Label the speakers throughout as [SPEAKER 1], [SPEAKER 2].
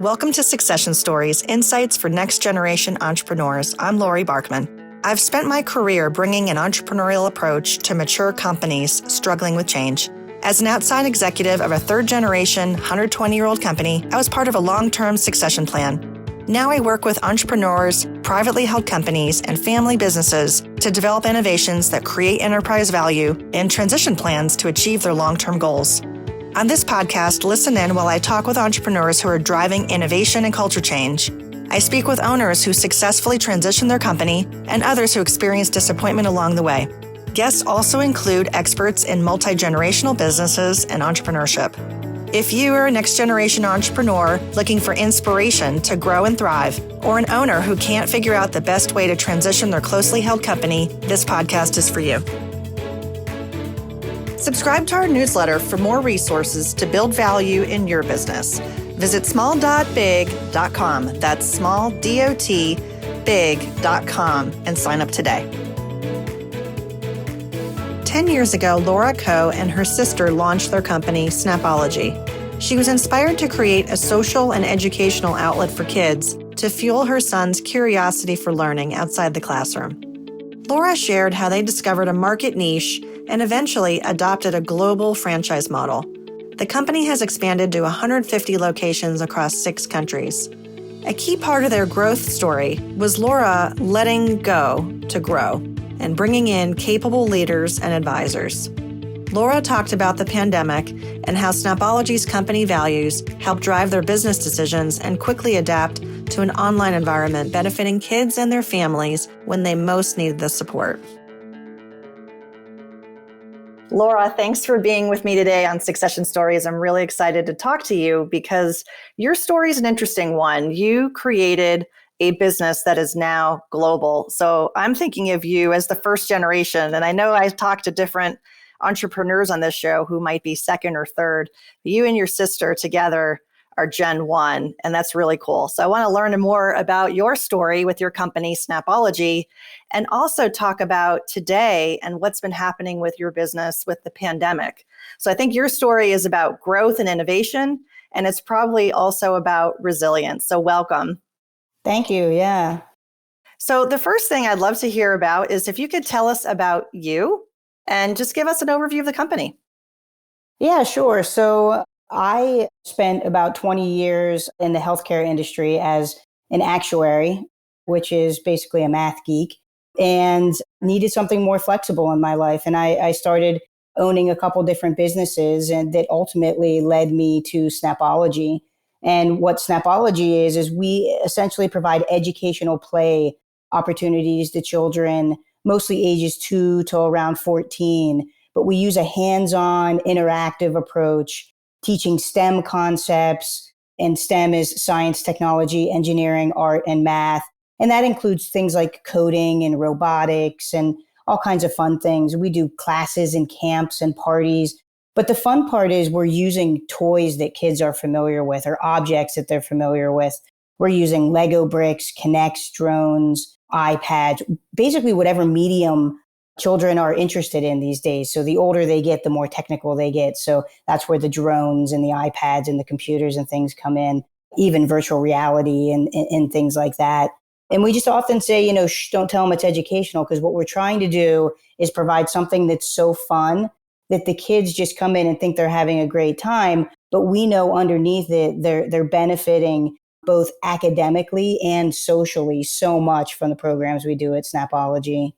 [SPEAKER 1] Welcome to Succession Stories, Insights for Next Generation Entrepreneurs. I'm Laurie Barkman. I've spent my career bringing an entrepreneurial approach to mature companies struggling with change. As an outside executive of a third-generation, 120-year-old company, I was part of a long-term succession plan. Now I work with entrepreneurs, privately held companies, and family businesses to develop innovations that create enterprise value and transition plans to achieve their long-term goals. On this podcast, listen in while I talk with entrepreneurs who are driving innovation and culture change. I speak with owners who successfully transition their company and others who experience disappointment along the way. Guests also include experts in multi-generational businesses and entrepreneurship. If you are a next-generation entrepreneur looking for inspiration to grow and thrive, or an owner who can't figure out the best way to transition their closely held company, this podcast is for you. Subscribe to our newsletter for more resources to build value in your business. Visit small.big.com. That's small, D-O-T, big.com, and sign up today. 10 years ago, Laura Coe and her sister launched their company, Snapology. She was inspired to create a social and educational outlet for kids to fuel her son's curiosity for learning outside the classroom. Laura shared how they discovered a market niche and eventually adopted a global franchise model. The company has expanded to 150 locations across 6 countries. A key part of their growth story was Laura letting go to grow and bringing in capable leaders and advisors. Laura talked about the pandemic and how Snapology's company values helped drive their business decisions and quickly adapt to an online environment benefiting kids and their families when they most needed the support. Laura, thanks for being with me today on Succession Stories. I'm really excited to talk to you because your story is an interesting one. You created a business that is now global. So I'm thinking of you as the first generation. And I know I've talked to different entrepreneurs on this show who might be second or third. You and your sister together are Gen 1, and that's really cool. So I want to learn more about your story with your company, Snapology, and also talk about today and what's been happening with your business with the pandemic. So I think your story is about growth and innovation, and it's probably also about resilience. So welcome.
[SPEAKER 2] Thank you. Yeah.
[SPEAKER 1] So the first thing I'd love to hear about is if you could tell us about you and just give us an overview of the company.
[SPEAKER 2] Yeah, sure. So I spent about 20 years in the healthcare industry as an actuary, which is basically a math geek, and needed something more flexible in my life. And I started owning a couple different businesses, and that ultimately led me to Snapology. And what Snapology is we essentially provide educational play opportunities to children, mostly ages 2 to around 14. But we use a hands-on interactive approach, teaching STEM concepts, and STEM is science, technology, engineering, art, and math. And that includes things like coding and robotics and all kinds of fun things. We do classes and camps and parties. But the fun part is we're using toys that kids are familiar with or objects that they're familiar with. We're using Lego bricks, Kinects, drones, iPads, basically whatever medium children are interested in these days. So the older they get, the more technical they get. So that's where the drones and the iPads and the computers and things come in, even virtual reality and things like that. And we just often say, don't tell them it's educational, because what we're trying to do is provide something that's so fun that the kids just come in and think they're having a great time. But we know underneath it, they're benefiting both academically and socially so much from the programs we do at Snapology.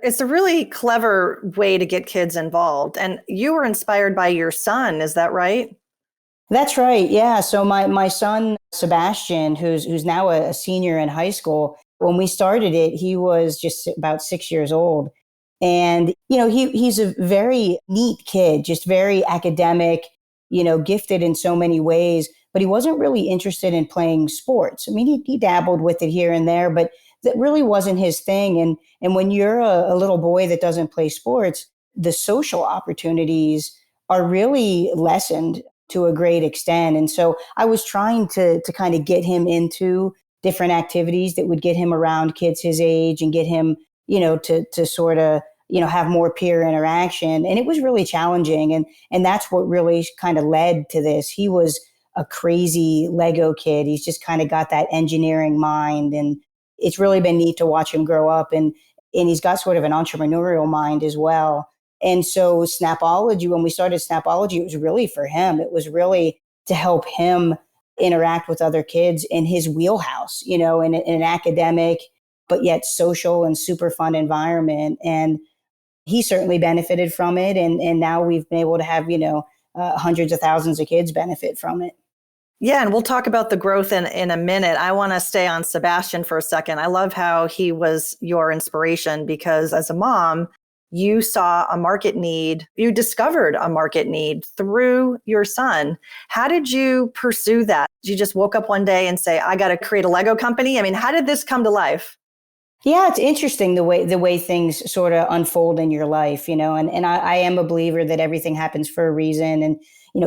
[SPEAKER 1] It's a really clever way to get kids involved. And you were inspired by your son, is that right?
[SPEAKER 2] That's right. Yeah. So my son, Sebastian, who's now a senior in high school, when we started it, he was just about 6 years old. And, he's a very neat kid, just very academic, gifted in so many ways, but he wasn't really interested in playing sports. I mean, he dabbled with it here and there, but that really wasn't his thing. And when you're a little boy that doesn't play sports, the social opportunities are really lessened to a great extent. And so I was trying to kind of get him into different activities that would get him around kids his age and get him, to sort of, have more peer interaction. And it was really challenging. And that's what really kind of led to this. He was a crazy Lego kid. He's just kind of got that engineering mind, and it's really been neat to watch him grow up. And he's got sort of an entrepreneurial mind as well. And so Snapology, when we started Snapology, it was really for him. It was really to help him interact with other kids in his wheelhouse, in an academic, but yet social and super fun environment. And he certainly benefited from it. And now we've been able to have, hundreds of thousands of kids benefit from it.
[SPEAKER 1] Yeah, and we'll talk about the growth in a minute. I want to stay on Sebastian for a second. I love how he was your inspiration because as a mom, you saw a market need. You discovered a market need through your son. How did you pursue that? Did you just woke up one day and say, I got to create a Lego company? I mean, how did this come to life?
[SPEAKER 2] Yeah, it's interesting the way things sort of unfold in your life, and I am a believer that everything happens for a reason. And,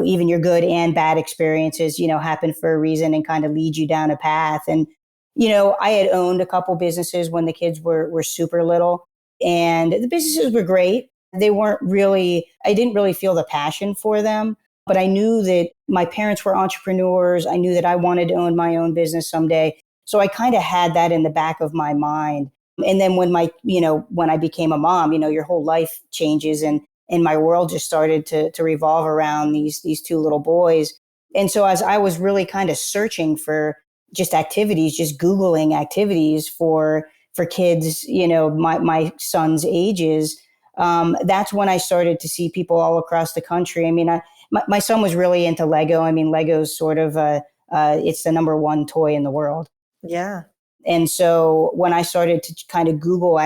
[SPEAKER 2] even your good and bad experiences, happen for a reason and kind of lead you down a path. And, I had owned a couple businesses when the kids were super little, and the businesses were great. They weren't really, I didn't really feel the passion for them, but I knew that my parents were entrepreneurs. I knew that I wanted to own my own business someday. So I kind of had that in the back of my mind. And then when when I became a mom, your whole life changes, and my world just started to revolve around these two little boys. And so as I was really kind of searching for just activities, just Googling activities for kids, my son's ages, that's when I started to see people all across the country. I mean, my son was really into Lego. I mean, Lego's sort of it's the number one toy in the world.
[SPEAKER 1] Yeah.
[SPEAKER 2] And so when I started to kind of Google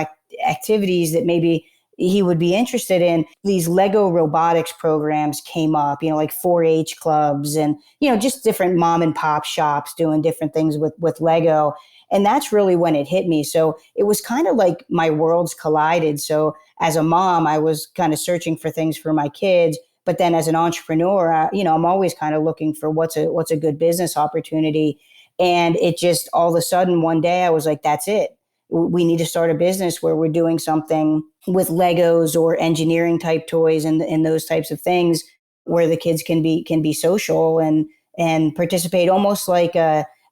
[SPEAKER 2] activities that maybe he would be interested in, these Lego robotics programs came up, like 4-H clubs and, just different mom and pop shops doing different things with Lego. And that's really when it hit me. So it was kind of like my worlds collided. So as a mom, I was kind of searching for things for my kids. But then as an entrepreneur, I'm always kind of looking for what's a good business opportunity. And it just all of a sudden one day I was like, that's it. We need to start a business where we're doing something with Legos or engineering type toys and those types of things where the kids can be social and participate almost like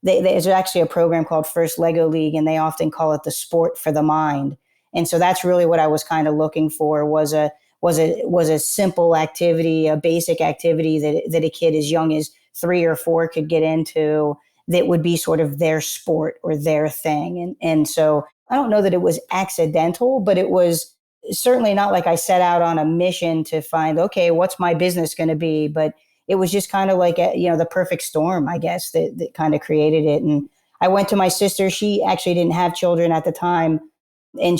[SPEAKER 2] there's actually a program called First Lego League, and they often call it the sport for the mind. And so that's really what I was kind of looking for was a simple activity, a basic activity that a kid as young as 3 or 4 could get into that would be sort of their sport or their thing. And so I don't know that it was accidental, but it was certainly not like I set out on a mission to find, okay, what's my business going to be? But it was just kind of like, the perfect storm, I guess, that kind of created it. And I went to my sister. She actually didn't have children at the time. And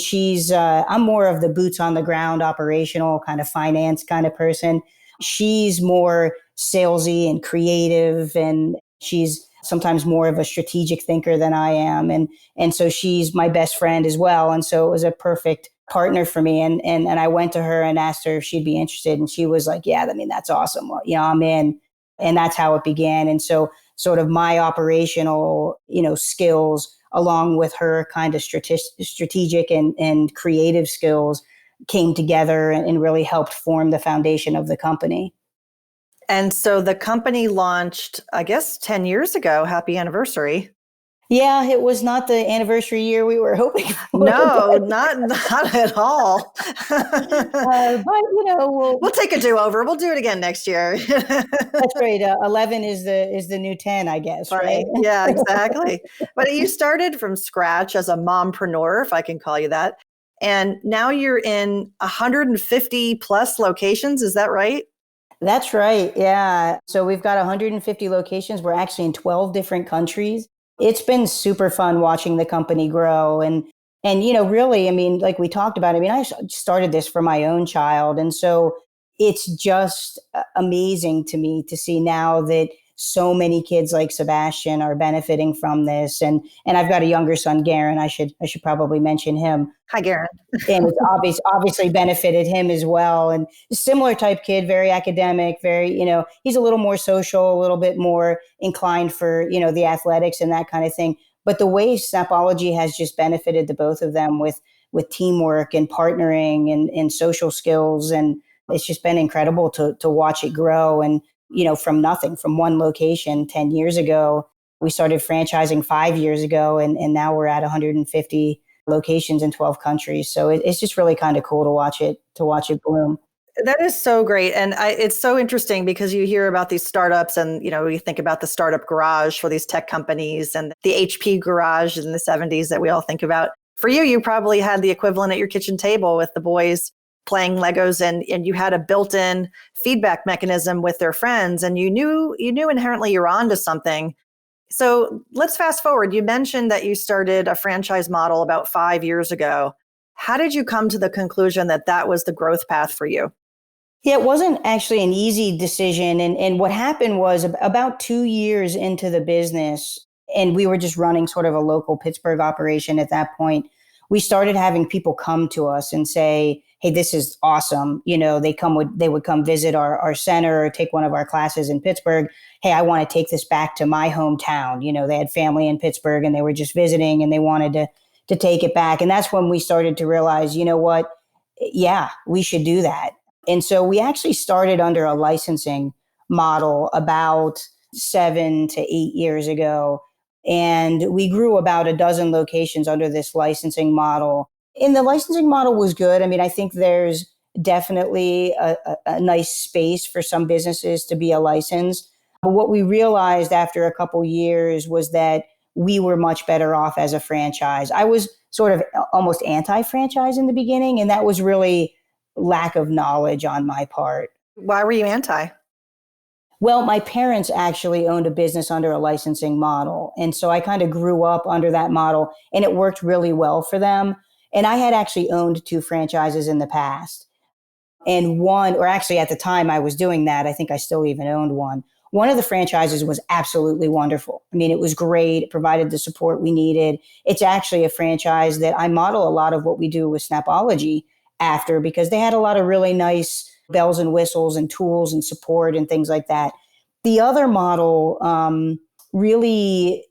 [SPEAKER 2] I'm more of the boots on the ground, operational kind of finance kind of person. She's more salesy and creative, and she's sometimes more of a strategic thinker than I am. And so she's my best friend as well. And so it was a perfect partner for me. And I went to her and asked her if she'd be interested. And she was like, yeah, I mean, that's awesome. Well, I'm in. And that's how it began. And so sort of my operational, skills along with her kind of strategic and creative skills came together and really helped form the foundation of the company.
[SPEAKER 1] And so the company launched, I guess, 10 years ago. Happy anniversary.
[SPEAKER 2] Yeah, it was not the anniversary year we were hoping for.
[SPEAKER 1] No, not at all.
[SPEAKER 2] But
[SPEAKER 1] we'll take a do-over. We'll do it again next year.
[SPEAKER 2] That's right. 11 is the new 10, I guess.
[SPEAKER 1] Funny.
[SPEAKER 2] Right?
[SPEAKER 1] Yeah, exactly. But you started from scratch as a mompreneur, if I can call you that. And now you're in 150 plus locations. Is that right?
[SPEAKER 2] That's right. Yeah. So we've got 150 locations. We're actually in 12 different countries. It's been super fun watching the company grow. And really, I mean, like we talked about, I mean, I started this for my own child. And so it's just amazing to me to see now that so many kids like Sebastian are benefiting from this. And I've got a younger son, Garen. I should probably mention him.
[SPEAKER 1] Hi, Garen.
[SPEAKER 2] And it's obviously benefited him as well. And similar type kid, very academic, very, he's a little more social, a little bit more inclined for, the athletics and that kind of thing. But the way Snapology has just benefited the both of them with teamwork and partnering and social skills. And it's just been incredible to watch it grow. And from nothing, from one location 10 years ago. We started franchising 5 years ago, and now we're at 150 locations in 12 countries. So it's just really kind of cool to watch it bloom.
[SPEAKER 1] That is so great. And it's so interesting because you hear about these startups and, you think about the startup garage for these tech companies and the HP garage in the 70s that we all think about. For you, you probably had the equivalent at your kitchen table with the boys playing Legos, and you had a built-in feedback mechanism with their friends, and you knew inherently you're onto something. So let's fast forward. You mentioned that you started a franchise model about 5 years ago. How did you come to the conclusion that that was the growth path for you?
[SPEAKER 2] Yeah, it wasn't actually an easy decision. And what happened was about 2 years into the business, and we were just running sort of a local Pittsburgh operation at that point, we started having people come to us and say, hey, this is awesome. They would come visit our center or take one of our classes in Pittsburgh. Hey, I want to take this back to my hometown. They had family in Pittsburgh and they were just visiting and they wanted to take it back. And that's when we started to realize, you know what? Yeah, we should do that. And so we actually started under a licensing model about 7 to 8 years ago. And we grew about a dozen locations under this licensing model. And the licensing model was good. I mean, I think there's definitely a nice space for some businesses to be a license. But what we realized after a couple years was that we were much better off as a franchise. I was sort of almost anti-franchise in the beginning, and that was really lack of knowledge on my part.
[SPEAKER 1] Why were you anti?
[SPEAKER 2] Well, my parents actually owned a business under a licensing model. And so I kind of grew up under that model, and it worked really well for them. And I had actually owned 2 franchises in the past. And one, or actually at the time I was doing that, I think I still even owned one. One of the franchises was absolutely wonderful. I mean, it was great. It provided the support we needed. It's actually a franchise that I model a lot of what we do with Snapology after, because they had a lot of really nice bells and whistles and tools and support and things like that. The other model really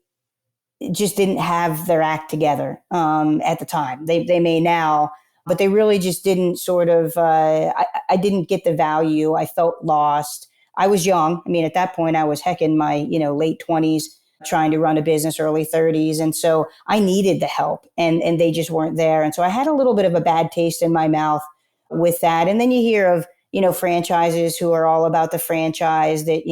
[SPEAKER 2] just didn't have their act together at the time. They may now, but they really just didn't sort of, I didn't get the value. I felt lost. I was young. I mean, at that point I was heck in my, late 20s, trying to run a business, early 30s. And so I needed the help, and they just weren't there. And so I had a little bit of a bad taste in my mouth with that. And then you hear of, franchises who are all about the franchise that,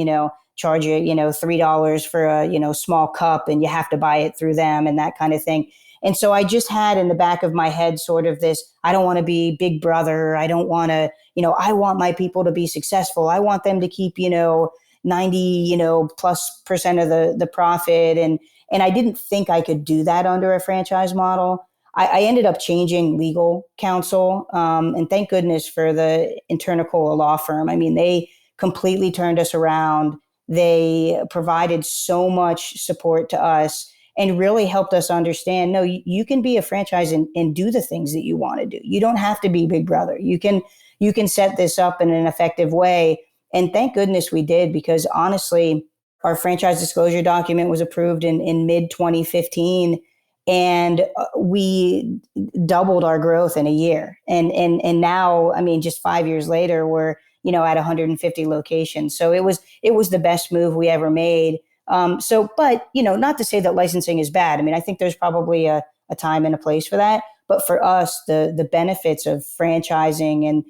[SPEAKER 2] charge you, $3 for a, small cup, and you have to buy it through them and that kind of thing. And so I just had in the back of my head sort of this, I don't want to be big brother. I don't want to, I want my people to be successful. I want them to keep, 90, +% of the profit. And I didn't think I could do that under a franchise model. I ended up changing legal counsel. And thank goodness for the Internicola law firm. I mean, they completely turned us around. They provided so much support to us and really helped us understand, no, you can be a franchise and do the things that you want to do. You don't have to be big brother. You can set this up in an effective way. And thank goodness we did, because honestly, our franchise disclosure document was approved in mid 2015. And we doubled our growth in a year. And now, I mean, just 5 years later, we're, at 150 locations. So it was the best move we ever made. But, not to say that licensing is bad. I mean, I think there's probably a time and a place for that. But for us, the benefits of franchising and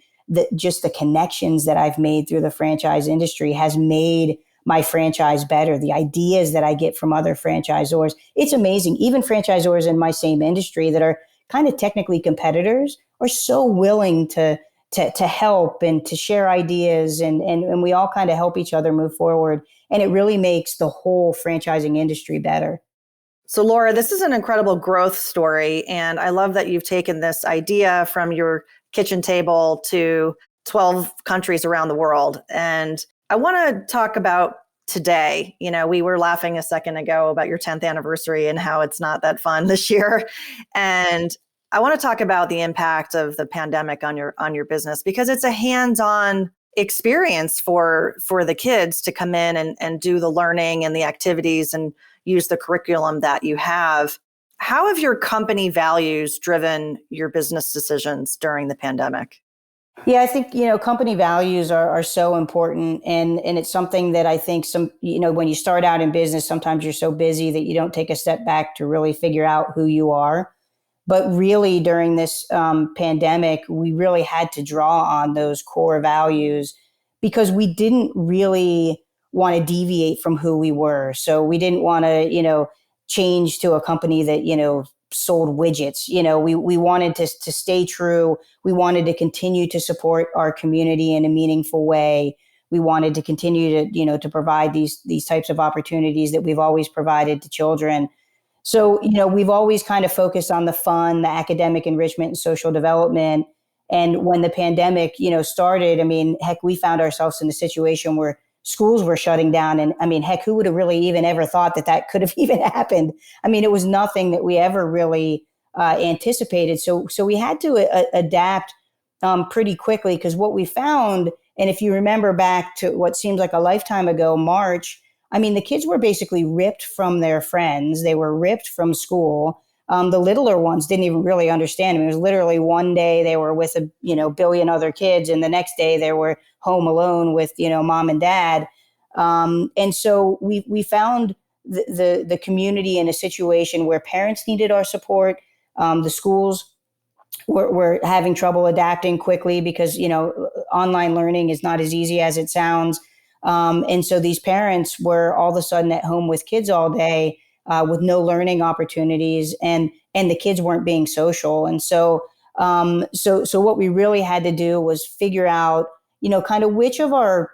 [SPEAKER 2] just the connections that I've made through the franchise industry has made my franchise better. The ideas that I get from other franchisors, it's amazing. Even franchisors in my same industry that are kind of technically competitors are so willing to help and to share ideas, and we all kind of help each other move forward. And it really makes the whole franchising industry better.
[SPEAKER 1] So Laura, this is an incredible growth story. And I love that you've taken this idea from your kitchen table to 12 countries around the world. And I want to talk about today. We were laughing a second ago about your 10th anniversary and how it's not that fun this year. And I want to talk about the impact of the pandemic on your business, because it's a hands-on experience for the kids to come in and do the learning and the activities and use the curriculum that you have. How have your company values driven your business decisions during the pandemic?
[SPEAKER 2] Yeah, I think, company values are so important. And it's something that I think when you start out in business, sometimes you're so busy that you don't take a step back to really figure out who you are. But really, during this pandemic, we really had to draw on those core values because we didn't really want to deviate from who we were. So we didn't want to, change to a company that, sold widgets. We wanted to stay true. We wanted to continue to support our community in a meaningful way. We wanted to continue to, to provide these types of opportunities that we've always provided to children. So, we've always kind of focused on the fun, the academic enrichment and social development. And when the pandemic, started, I mean, heck, we found ourselves in a situation where schools were shutting down. And I mean, heck, who would have really even ever thought that that could have even happened? I mean, it was nothing that we ever really anticipated. So we had to adapt pretty quickly because what we found, and if you remember back to what seems like a lifetime ago, March, I mean, the kids were basically ripped from their friends. They were ripped from school. The littler ones didn't even really understand. I mean, it was literally one day they were with a billion other kids, and the next day they were home alone with mom and dad. And so we found the community in a situation where parents needed our support. The schools were having trouble adapting quickly because online learning is not as easy as it sounds. And so these parents were all of a sudden at home with kids all day with no learning opportunities, and the kids weren't being social. And so what we really had to do was figure out, kind of which of our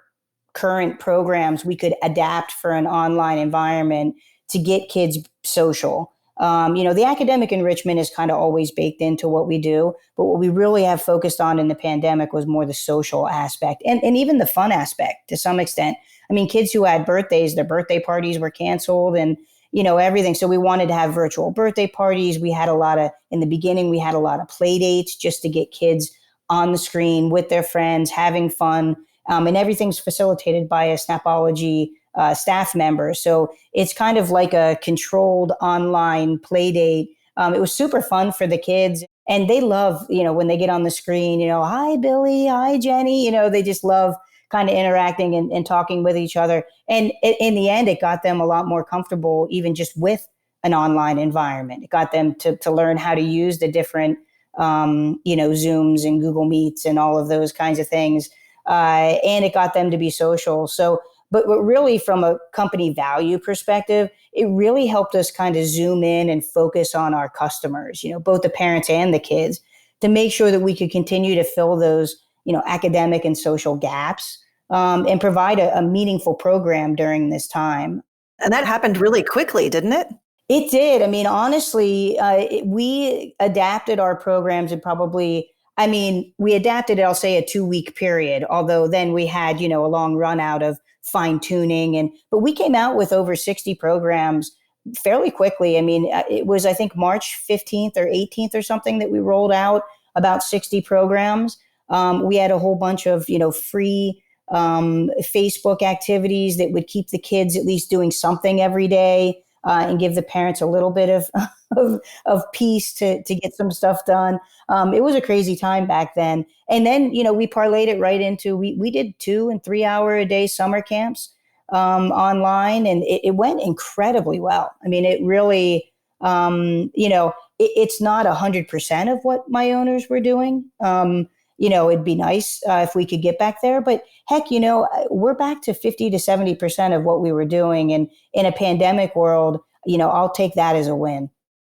[SPEAKER 2] current programs we could adapt for an online environment to get kids social. The academic enrichment is kind of always baked into what we do, but what we really have focused on in the pandemic was more the social aspect and even the fun aspect to some extent. I mean, kids who had birthdays, their birthday parties were canceled and, everything. So we wanted to have virtual birthday parties. In the beginning, we had a lot of play dates just to get kids on the screen with their friends, having fun. And everything's facilitated by a Snapology staff member. So it's kind of like a controlled online play date. It was super fun for the kids. And they love, when they get on the screen, hi, Billy, hi, Jenny, they just love kind of interacting and talking with each other. And in the end, it got them a lot more comfortable, even just with an online environment. It got them to learn how to use the different, Zooms and Google Meets and all of those kinds of things. And it got them to be social. But really from a company value perspective, it really helped us kind of zoom in and focus on our customers, both the parents and the kids, to make sure that we could continue to fill those, academic and social gaps, and provide a meaningful program during this time.
[SPEAKER 1] And that happened really quickly, didn't it?
[SPEAKER 2] It did. I mean, honestly, we adapted our programs in we adapted it, I'll say, a 2-week period, although then we had, a long run out of fine tuning. But we came out with over 60 programs fairly quickly. I mean, it was, I think, March 15th or 18th or something that we rolled out about 60 programs. We had a whole bunch of, free Facebook activities that would keep the kids at least doing something every day. And give the parents a little bit of peace to get some stuff done. It was a crazy time back then. And then, we parlayed it right into, we did 2 and 3 hour a day summer camps online, and it went incredibly well. I mean, it really, it's not 100% of what my owners were doing. It'd be nice if we could get back there, but heck, we're back to 50 to 70% of what we were doing. And in a pandemic world, I'll take that as a win.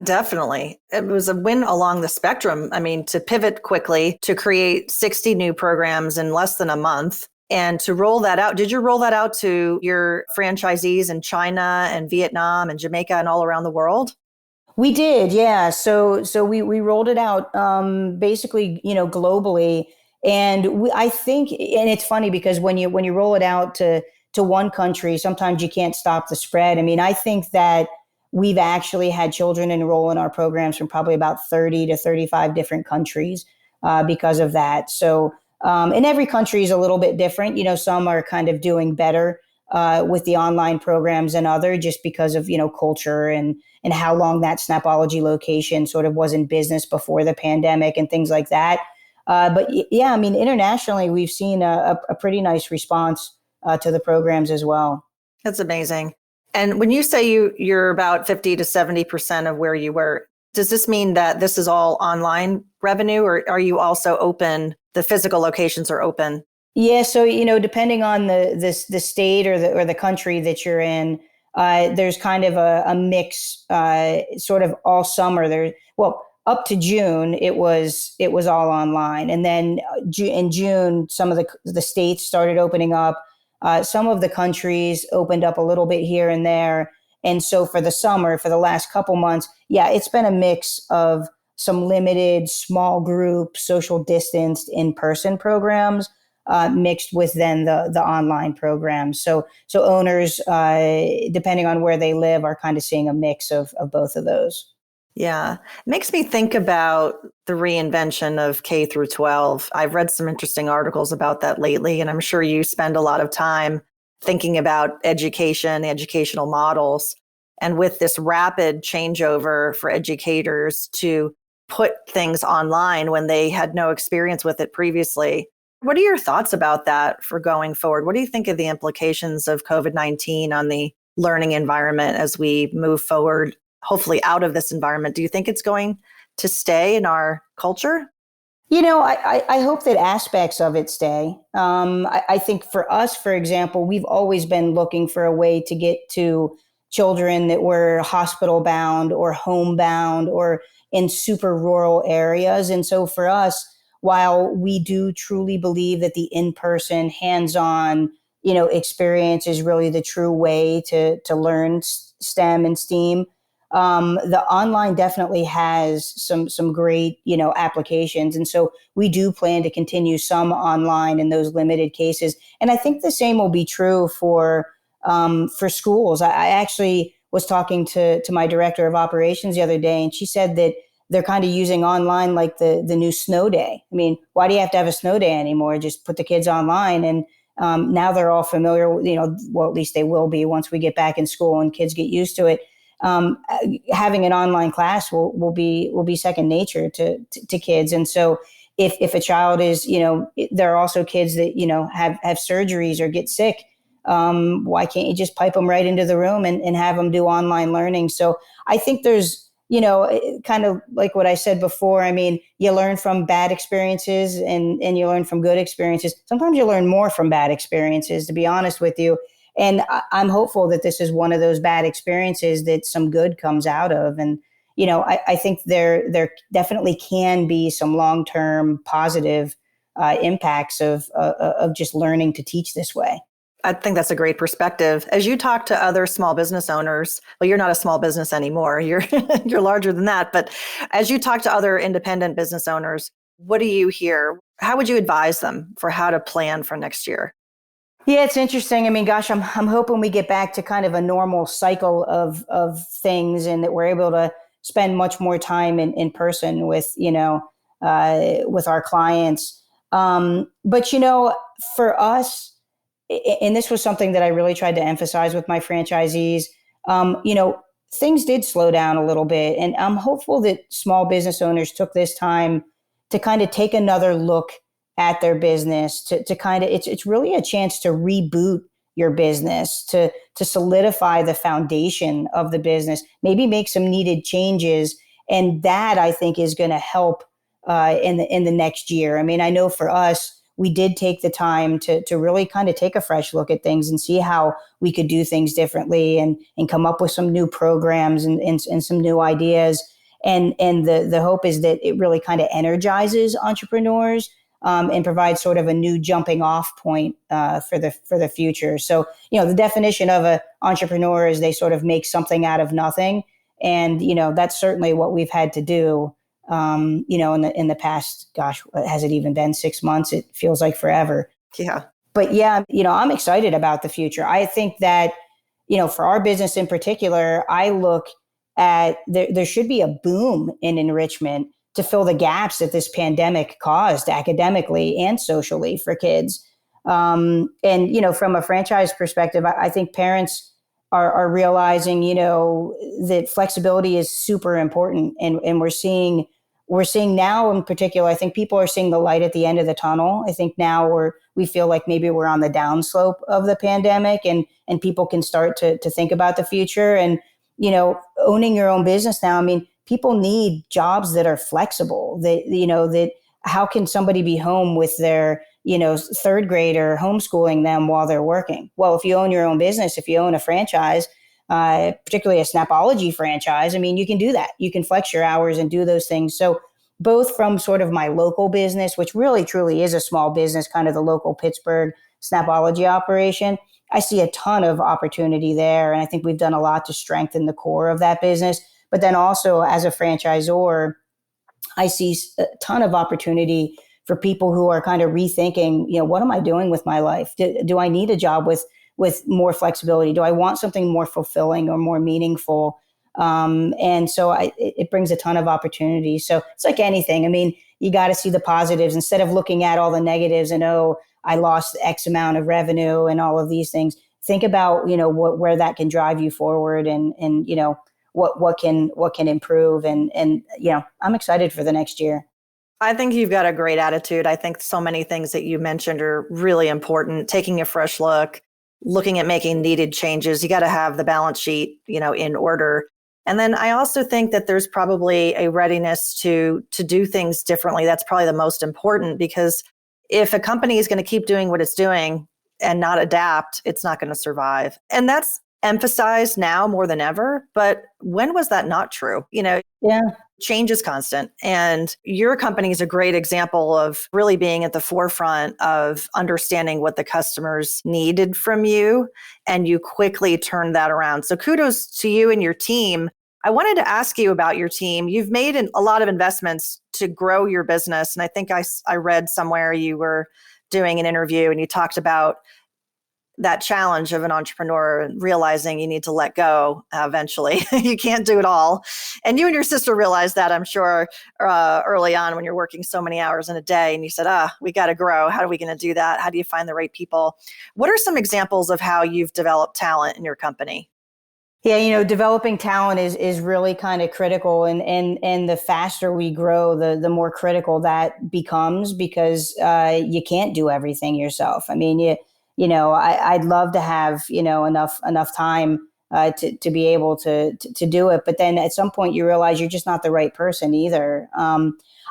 [SPEAKER 1] Definitely. It was a win along the spectrum. I mean, to pivot quickly, to create 60 new programs in less than a month, and to roll that out. Did you roll that out to your franchisees in China and Vietnam and Jamaica and all around the world?
[SPEAKER 2] We did, yeah. So we rolled it out basically, globally. And I think, and it's funny because when you roll it out to one country, sometimes you can't stop the spread. I mean, I think that we've actually had children enroll in our programs from probably about 30 to 35 different countries because of that. So, and every country is a little bit different. Some are kind of doing better with the online programs than other, just because of, culture and how long that Snapology location sort of was in business before the pandemic and things like that. Yeah, I mean, internationally, we've seen a pretty nice response to the programs as well.
[SPEAKER 1] That's amazing. And when you say you're about 50 to 70% of where you were, does this mean that this is all online revenue, or are you also open? The physical locations are open?
[SPEAKER 2] Yeah, so depending on the state or the country that you're in, there's kind of a mix. Sort of all summer, well, up to June, it was all online, and then in June, some of the states started opening up. Some of the countries opened up a little bit here and there, and so for the summer, for the last couple months, yeah, it's been a mix of some limited, small group, social distanced in person programs mixed with then the online programs. So owners, depending on where they live, are kind of seeing a mix of both of those.
[SPEAKER 1] Yeah. It makes me think about the reinvention of K through 12. I've read some interesting articles about that lately, and I'm sure you spend a lot of time thinking about education, educational models. And with this rapid changeover for educators to put things online when they had no experience with it previously, what are your thoughts about that for going forward? What do you think of the implications of COVID-19 on the learning environment as we move forward, hopefully out of this environment? Do you think it's going to stay in our culture?
[SPEAKER 2] I hope that aspects of it stay. I think for us, for example, we've always been looking for a way to get to children that were hospital bound or homebound or in super rural areas. And so for us, while we do truly believe that the in-person, hands-on, experience is really the true way to learn STEM and STEAM, the online definitely has some great applications, and so we do plan to continue some online in those limited cases. And I think the same will be true for schools. I actually was talking to my director of operations the other day, and she said that they're kind of using online like the new snow day. I mean, why do you have to have a snow day anymore? Just put the kids online, and now they're all familiar with, well, at least they will be once we get back in school and kids get used to it. Having an online class will be second nature to kids. And so if a child is, there are also kids that, have surgeries or get sick. Why can't you just pipe them right into the room and have them do online learning? So I think there's, kind of like what I said before. I mean, you learn from bad experiences and you learn from good experiences. Sometimes you learn more from bad experiences, to be honest with you. And I'm hopeful that this is one of those bad experiences that some good comes out of. And, I think there definitely can be some long-term positive impacts of just learning to teach this way.
[SPEAKER 1] I think that's a great perspective. As you talk to other small business owners, well, you're not a small business anymore. You're you're larger than that. But as you talk to other independent business owners, what do you hear? How would you advise them for how to plan for next year?
[SPEAKER 2] Yeah, it's interesting. I mean, gosh, I'm hoping we get back to kind of a normal cycle of things, and that we're able to spend much more time in person with with our clients. But for us, and this was something that I really tried to emphasize with my franchisees, things did slow down a little bit. And I'm hopeful that small business owners took this time to kind of take another look at their business, to kind of, it's really a chance to reboot your business, to solidify the foundation of the business, maybe make some needed changes. And that, I think, is going to help in the next year. I mean, I know for us, we did take the time to really kind of take a fresh look at things and see how we could do things differently, and come up with some new programs and some new ideas. And the hope is that it really kind of energizes entrepreneurs, and provides sort of a new jumping off point for the future. So, the definition of an entrepreneur is they sort of make something out of nothing. And, that's certainly what we've had to do in the past, gosh, has it even been 6 months? It feels like forever.
[SPEAKER 1] Yeah.
[SPEAKER 2] But yeah, I'm excited about the future. I think that, for our business in particular, I look at there should be a boom in enrichment to fill the gaps that this pandemic caused academically and socially for kids. And, from a franchise perspective, I think parents are realizing, that flexibility is super important. And we're seeing we're seeing now in particular, I think people are seeing the light at the end of the tunnel. I think now we feel like maybe we're on the downslope of the pandemic, and people can start to think about the future. And, owning your own business now, I mean, people need jobs that are flexible. That how can somebody be home with their, third grader homeschooling them while they're working? Well, if you own your own business, if you own a franchise, particularly a Snapology franchise, I mean, you can do that. You can flex your hours and do those things. So both from sort of my local business, which really truly is a small business, kind of the local Pittsburgh Snapology operation, I see a ton of opportunity there. And I think we've done a lot to strengthen the core of that business. But then also as a franchisor, I see a ton of opportunity for people who are kind of rethinking, what am I doing with my life? Do I need a job with more flexibility? Do I want something more fulfilling or more meaningful? And so it brings a ton of opportunity. So it's like anything. I mean, you got to see the positives instead of looking at all the negatives and, oh, I lost X amount of revenue and all of these things. Think about, where that can drive you forward and what can improve. And I'm excited for the next year.
[SPEAKER 1] I think you've got a great attitude. I think so many things that you mentioned are really important. Taking a fresh look, looking at making needed changes. You got to have the balance sheet, in order. And then I also think that there's probably a readiness to do things differently. That's probably the most important, because if a company is going to keep doing what it's doing and not adapt, it's not going to survive. And that's emphasized now more than ever. But when was that not true?
[SPEAKER 2] Yeah.
[SPEAKER 1] Change is constant. And your company is a great example of really being at the forefront of understanding what the customers needed from you. And you quickly turned that around. So kudos to you and your team. I wanted to ask you about your team. You've made a lot of investments to grow your business. And I think I read somewhere you were doing an interview and you talked about that challenge of an entrepreneur, realizing you need to let go eventually. You can't do it all. And you and your sister realized that, I'm sure, early on when you're working so many hours in a day, and you said, we got to grow. How are we going to do that? How do you find the right people? What are some examples of how you've developed talent in your company?
[SPEAKER 2] Yeah, developing talent is really kind of critical, and the faster we grow, the more critical that becomes, because you can't do everything yourself. I mean, I'd love to have enough time to be able to do it, but then at some point you realize you're just not the right person either.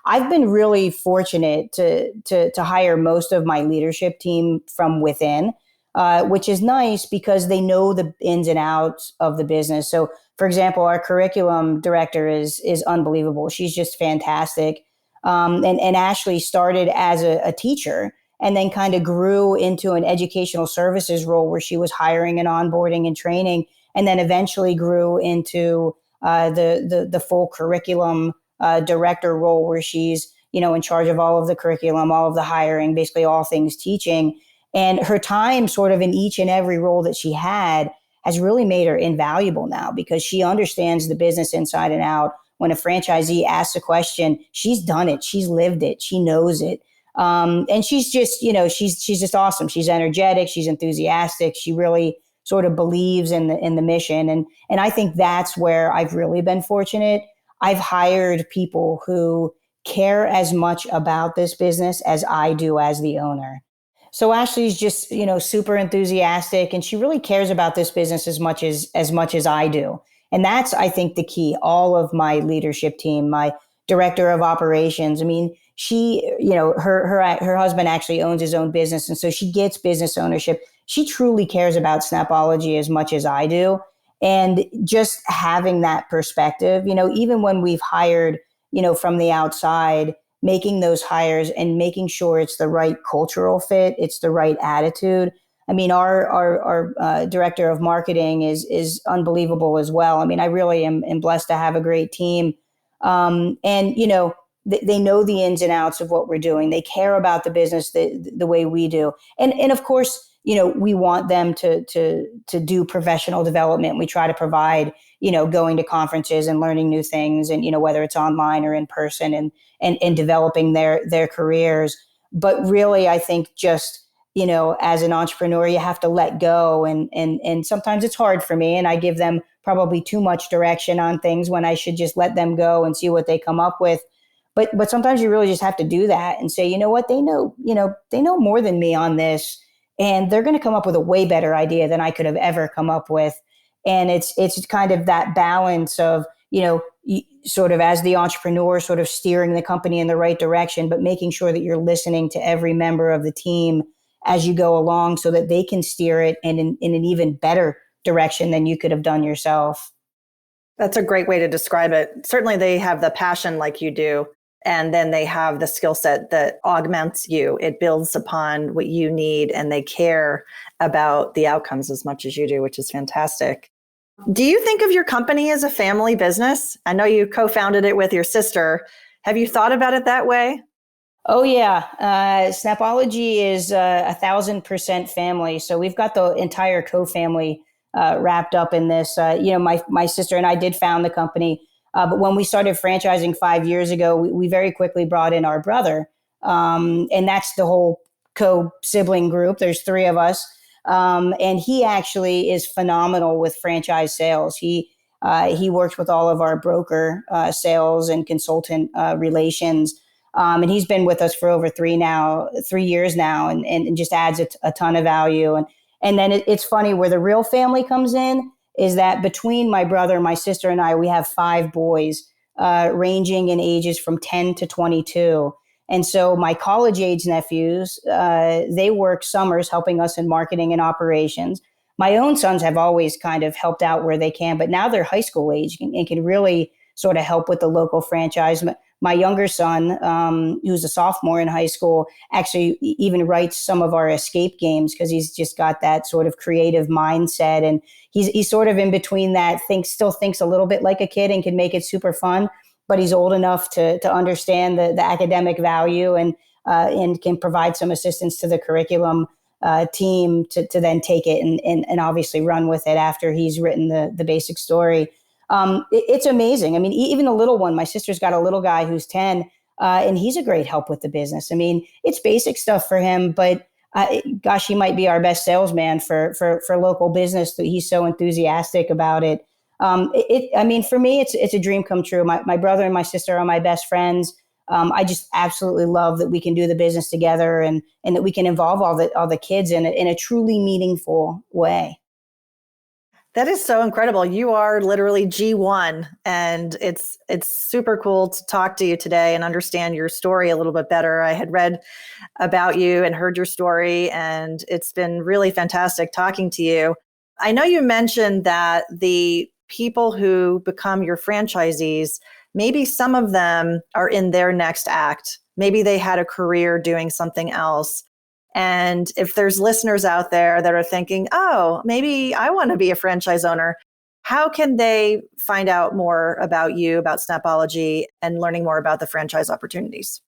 [SPEAKER 2] I've been really fortunate to hire most of my leadership team from within. Which is nice because they know the ins and outs of the business. So, for example, our curriculum director is unbelievable. She's just fantastic. And Ashley started as a teacher and then kind of grew into an educational services role where she was hiring and onboarding and training, and then eventually grew into the full curriculum director role where she's in charge of all of the curriculum, all of the hiring, basically all things teaching. And her time sort of in each and every role that she had has really made her invaluable now, because she understands the business inside and out. When a franchisee asks a question, she's done it. She's lived it. She knows it. And she's just, she's just awesome. She's energetic. She's enthusiastic. She really sort of believes in the mission. And I think that's where I've really been fortunate. I've hired people who care as much about this business as I do as the owner. So Ashley's just, super enthusiastic, and she really cares about this business as much as I do. And that's, I think, the key. All of my leadership team, my director of operations, I mean, she, her husband actually owns his own business, and so she gets business ownership. She truly cares about Snapology as much as I do. And just having that perspective, even when we've hired, from the outside, making those hires and making sure it's the right cultural fit, it's the right attitude. I mean, our director of marketing is unbelievable as well. I mean, I really am blessed to have a great team. And, they know the ins and outs of what we're doing. They care about the business the way we do. And of course, we want them to do professional development. We try to provide, going to conferences and learning new things, and, whether it's online or in person, and developing their careers. But really, I think just, as an entrepreneur, you have to let go. And sometimes it's hard for me, and I give them probably too much direction on things when I should just let them go and see what they come up with. But sometimes you really just have to do that and say, you know what, they know more than me on this, and they're going to come up with a way better idea than I could have ever come up with. And it's kind of that balance of, sort of as the entrepreneur, sort of steering the company in the right direction, but making sure that you're listening to every member of the team as you go along so that they can steer it in an even better direction than you could have done yourself.
[SPEAKER 1] That's a great way to describe it. Certainly they have the passion like you do, and then they have the skill set that augments you. It builds upon what you need, and they care about the outcomes as much as you do, which is fantastic. Do you think of your company as a family business? I know you co-founded it with your sister. Have you thought about it that way?
[SPEAKER 2] Oh yeah, Snapology is 1,000% family. So we've got the entire co-family wrapped up in this. My sister and I did found the company, but when we started franchising 5 years ago, we very quickly brought in our brother, and that's the whole co-sibling group. There's three of us, and he actually is phenomenal with franchise sales. He works with all of our broker sales and consultant relations. And he's been with us for over 3 years now, and just adds a ton of value. And then it's funny where the real family comes in is that between my brother, my sister, and I, we have 5 boys, ranging in ages from 10 to 22. And so my college age nephews, they work summers helping us in marketing and operations. My own sons have always kind of helped out where they can, but now they're high school age and can really sort of help with the local franchise. My younger son, who's a sophomore in high school, actually even writes some of our escape games because he's just got that sort of creative mindset. And he's sort of in between that, still thinks a little bit like a kid and can make it super fun, but he's old enough to understand the academic value and can provide some assistance to the curriculum team to then take it and obviously run with it after he's written the basic story. It's amazing. I mean, even the little one, my sister's got a little guy who's 10, and he's a great help with the business. I mean, it's basic stuff for him, but gosh, he might be our best salesman for local business. That he's so enthusiastic about it. I mean, for me, it's a dream come true. My brother and my sister are my best friends. I just absolutely love that we can do the business together and that we can involve all the kids in a truly meaningful way.
[SPEAKER 1] That is so incredible. You are literally G1, and it's super cool to talk to you today and understand your story a little bit better. I had read about you and heard your story, and it's been really fantastic talking to you. I know you mentioned that the people who become your franchisees, maybe some of them are in their next act. Maybe they had a career doing something else. And if there's listeners out there that are thinking, oh, maybe I want to be a franchise owner, how can they find out more about you, about Snapology, and learning more about the franchise opportunities?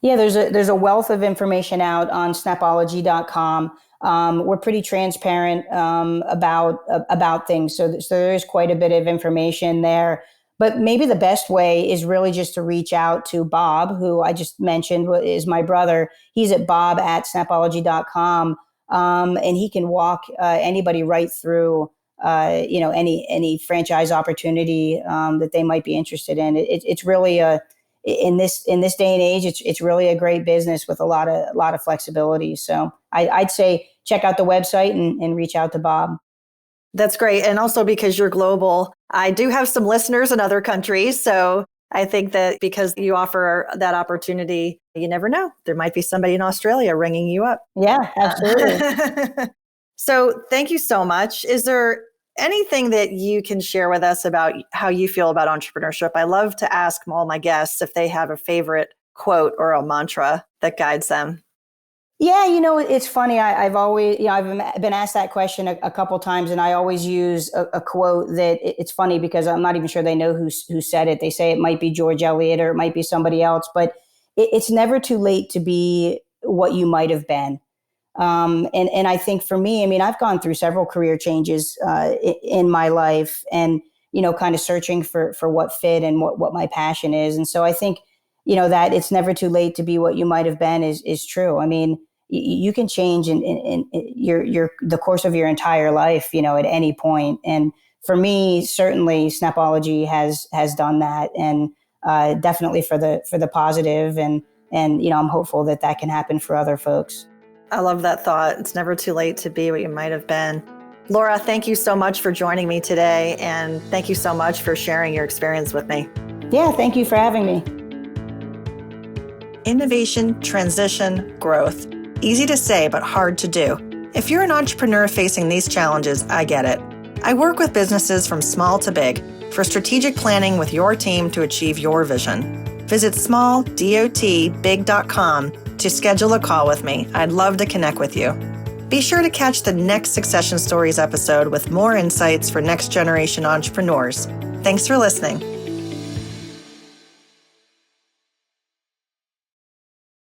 [SPEAKER 2] Yeah, there's a wealth of information out on snapology.com. We're pretty transparent about things, so there is quite a bit of information there. But maybe the best way is really just to reach out to Bob, who I just mentioned is my brother. He's at bob@snapology.com, and he can walk anybody right through any franchise opportunity that they might be interested in. It's really in this day and age, it's really a great business with a lot of flexibility. So I'd say check out the website and reach out to Bob.
[SPEAKER 1] That's great. And also because you're global, I do have some listeners in other countries. So I think that because you offer that opportunity, you never know. There might be somebody in Australia ringing you up.
[SPEAKER 2] Yeah, absolutely.
[SPEAKER 1] So thank you so much. Is there anything that you can share with us about how you feel about entrepreneurship? I love to ask all my guests if they have a favorite quote or a mantra that guides them.
[SPEAKER 2] Yeah, it's funny. I've always, I've been asked that question a couple times, and I always use a quote that it's funny because I'm not even sure they know who said it. They say it might be George Eliot or it might be somebody else, but it's never too late to be what you might have been. And I think for me, I mean, I've gone through several career changes in my life, and kind of searching for what fit and what my passion is. And so I think that it's never too late to be what you might have been is true. I mean, you can change in the course of your entire life, at any point. And for me, certainly Snapology has done that. And definitely for the positive. And I'm hopeful that that can happen for other folks.
[SPEAKER 1] I love that thought. It's never too late to be what you might have been. Laura, thank you so much for joining me today. And thank you so much for sharing your experience with me.
[SPEAKER 2] Yeah, thank you for having me.
[SPEAKER 1] Innovation, transition, growth. Easy to say, but hard to do. If you're an entrepreneur facing these challenges, I get it. I work with businesses from small to big for strategic planning with your team to achieve your vision. Visit smalldotbig.com to schedule a call with me. I'd love to connect with you. Be sure to catch the next Succession Stories episode with more insights for next generation entrepreneurs. Thanks for listening.